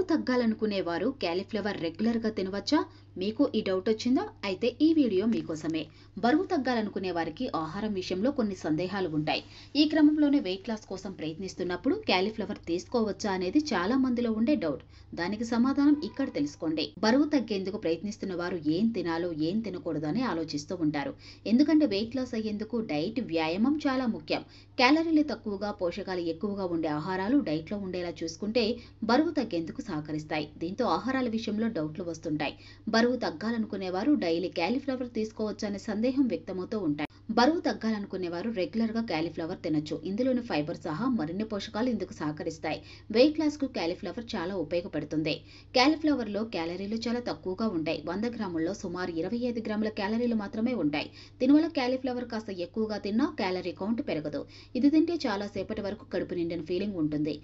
బరువు తగ్గాలనుకునేవారు క్యాలీఫ్లవర్ రెగ్యులర్గా తినవచ్చా? మీకు ఈ డౌట్ వచ్చిందా? అయితే ఈ వీడియో మీకోసమే. బరువు తగ్గాలనుకునే వారికి ఆహారం విషయంలో కొన్ని సందేహాలు ఉంటాయి. ఈ క్రమంలోనే వెయిట్ లాస్ కోసం ప్రయత్నిస్తున్నప్పుడు క్యాలీఫ్లవర్ తీసుకోవచ్చా అనేది చాలా మందిలో ఉండే డౌట్. దానికి సమాధానం ఇక్కడ తెలుసుకోండి. బరువు తగ్గేందుకు ప్రయత్నిస్తున్న వారు ఏం తినాలో ఏం తినకూడదు అని ఆలోచిస్తూ ఉంటారు. ఎందుకంటే వెయిట్ లాస్ అయ్యేందుకు డైట్, వ్యాయామం చాలా ముఖ్యం. క్యాలరీలు తక్కువగా, పోషకాలు ఎక్కువగా ఉండే ఆహారాలు డైట్లో ఉండేలా చూసుకుంటే బరువు తగ్గేందుకు సహకరిస్తాయి. దీంతో ఆహారాల విషయంలో డౌట్లు వస్తుంటాయి. బరువు తగ్గాలనుకునేవారు డైలీ క్యాలీఫ్లవర్ తీసుకోవచ్చు అనే సందేహం వ్యక్తమవుతూ ఉంటాయి. బరువు తగ్గాలనుకునేవారు రెగ్యులర్ గా క్యాలీఫ్లవర్ తినొచ్చు. ఇందులోని ఫైబర్ సహా మరిన్ని పోషకాలు ఇందుకు సహకరిస్తాయి. వెయిట్ లాస్ కు క్యాలీఫ్లవర్ చాలా ఉపయోగపడుతుంది. క్యాలీఫ్లవర్ లో క్యాలరీలు చాలా తక్కువగా ఉంటాయి. 100 గ్రాముల్లో సుమారు 25 గ్రాముల క్యాలరీలు మాత్రమే ఉంటాయి. దీనివల్ల క్యాలీఫ్లవర్ కాస్త ఎక్కువగా తిన్నా క్యాలరీ కౌంట్ పెరగదు. ఇది తింటే చాలా సేపటి వరకు కడుపు నిండిన ఫీలింగ్ ఉంటుంది.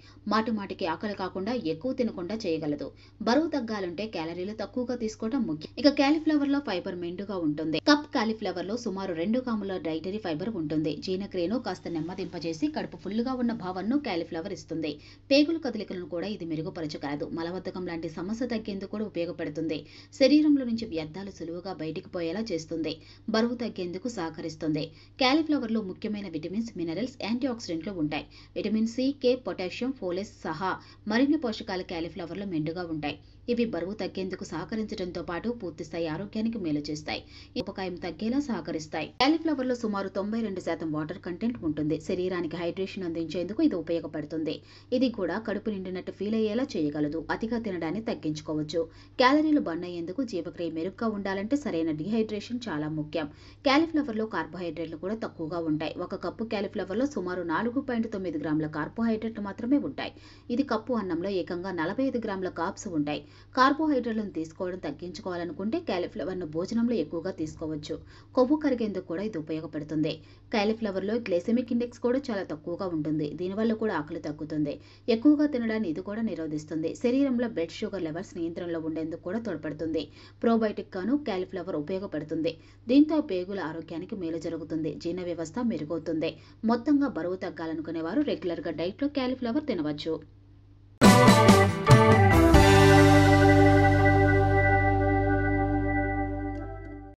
మాటికి ఆకలి కాకుండా ఎక్కువ తినకుండా చేయగలదు. బరువు తగ్గాలంటే క్యాలరీలు తక్కువగా తీసుకోవడం ముఖ్యం. ఇక క్యాలీఫ్లవర్ లో ఫైబర్ మెండుగా ఉంటుంది. కప్ క్యాలీఫ్లవర్ లో సుమారు 2 గ్రాముల డైటరీ ఫైబర్ ఉంటుంది. జీర్ణక్రియను కాస్త నెమ్మదింపజేసి కడుపు ఫుల్లుగా ఉన్న భావనను క్యాలీఫ్లవర్ ఇస్తుంది. పేగుల కదలికలను కూడా ఇది మెరుగుపరచగలదు. మలబద్ధకం లాంటి సమస్య తగ్గేందుకు కూడా ఉపయోగపడుతుంది. శరీరంలో నుంచి వ్యర్థాలు సులువుగా బయటికి పోయేలా చేస్తుంది. బరువు తగ్గేందుకు సహకరిస్తుంది. క్యాలీఫ్లవర్ లో ముఖ్యమైన విటమిన్స్, మినరల్స్, యాంటీ ఆక్సిడెంట్లు ఉంటాయి. విటమిన్ సి, కే, పొటాషియం, ఫోలేస్ సహా మరిన్ని పోషకాలు క్యాలీఫ్లవర్ లో మెండుగా ఉంటాయి. ఇవి బరువు తగ్గేందుకు సహకరించడంతో పాటు పూర్తిస్థాయి ఆరోగ్యానికి మేలు చేస్తాయి. ఉపకాయం తగ్గేలా సహకరిస్తాయి. క్యాలీఫ్లవర్ లో సుమారు 92% వాటర్ కంటెంట్ ఉంటుంది. శరీరానికి హైడ్రేషన్ అందించేందుకు ఇది ఉపయోగపడుతుంది. ఇది కూడా కడుపు నిండినట్టు ఫీల్ అయ్యేలా చేయగలదు. అతిగా తినడాన్ని తగ్గించుకోవచ్చు. క్యాలరీలు బర్న్ అయ్యేందుకు జీవక్రియ మెరుగ్గా ఉండాలంటే సరైన డీహైడ్రేషన్ చాలా ముఖ్యం. క్యాలీఫ్లవర్ లో కార్బోహైడ్రేట్లు కూడా తక్కువగా ఉంటాయి. ఒక కప్పు క్యాలీఫ్లవర్ లో సుమారు 4.9 గ్రాముల కార్బోహైడ్రేట్లు మాత్రమే ఉంటాయి. ఇది కప్పు అన్నంలో ఏకంగా 45 గ్రాముల కార్బ్స్ ఉంటాయి. కార్బోహైడ్రేట్లను తీసుకోవడం తగ్గించుకోవాలనుకుంటే క్యాలీఫ్లవర్ ను భోజనంలో ఎక్కువగా తీసుకోవచ్చు. కొవ్వు కరిగేందుకు కూడా ఇది ఉపయోగపడుతుంది. క్యాలీఫ్లవర్ లో గ్లైసెమిక్ ఇండెక్స్ కూడా చాలా తక్కువగా ఉంటుంది. దీనివల్ల కూడా ఆకలి తగ్గుతుంది. ఎక్కువగా తినడాన్ని ఇది కూడా నిరోధిస్తుంది. శరీరంలో బ్లడ్ షుగర్ లెవెల్స్ నియంత్రణలో ఉండేందుకు కూడా తోడ్పడుతుంది. ప్రోబయోటిక్ గాను క్యాలీఫ్లవర్ ఉపయోగపడుతుంది. దీంతో పేగుల ఆరోగ్యానికి మేలు జరుగుతుంది. జీర్ణ వ్యవస్థ మెరుగవుతుంది. మొత్తంగా బరువు తగ్గాలనుకునే వారు రెగ్యులర్ గా డైట్ లో క్యాలీఫ్లవర్ తినవచ్చు.